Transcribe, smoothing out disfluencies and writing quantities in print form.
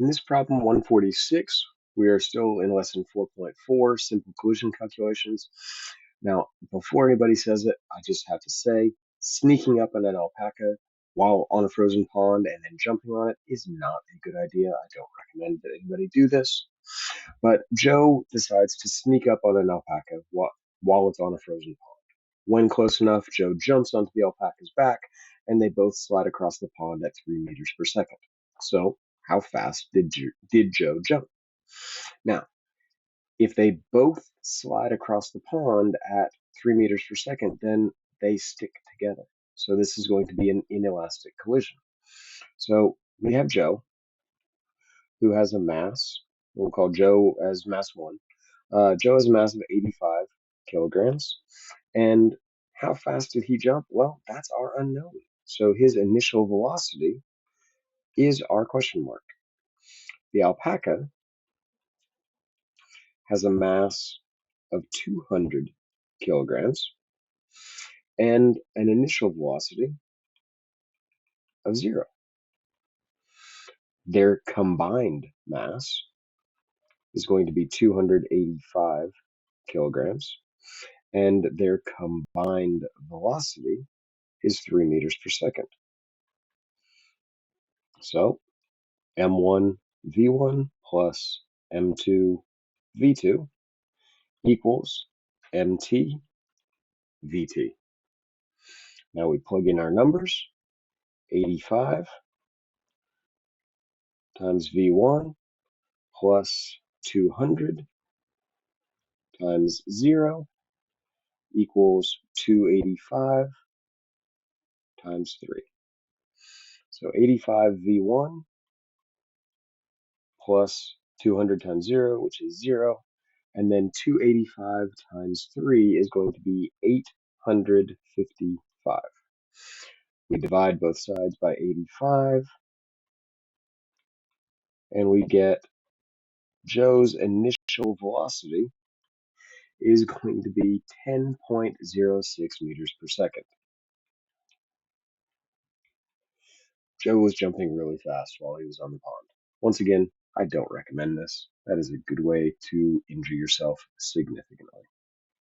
In this problem 146, we are still in lesson 4.4, simple collision calculations. Now, before anybody says it, I just have to say, sneaking up on an alpaca while on a frozen pond and then jumping on it is not a good idea. I don't recommend that anybody do this. But Joe decides to sneak up on an alpaca while it's on a frozen pond. When close enough, Joe jumps onto the alpaca's back, and they both slide across the pond at 3 meters per second. So, how fast did Joe jump? Now, if they both slide across the pond at 3 meters per second, then they stick together. So, this is going to be an inelastic collision. So, we have Joe, who has a mass. We'll call Joe as mass 1. Joe has a mass of 85 kilograms. And how fast did he jump? Well, that's our unknown. So his initial velocity is our question mark. The alpaca has a mass of 200 kilograms and an initial velocity of 0. Their combined mass is going to be 285 kilograms, and their combined velocity is 3 meters per second. So m1 v1 plus m2 v2 equals mt vt. Now we plug in our numbers. 85 times v1 plus 200 times 0 equals 285 times 3. So 85 v1 plus 200 times 0, which is 0. And then 285 times 3 is going to be 855. We divide both sides by 85, and we get Joe's initial velocity is going to be 10.06 meters per second. Joe was jumping really fast while he was on the pond. Once again, I don't recommend this. That is a good way to injure yourself significantly.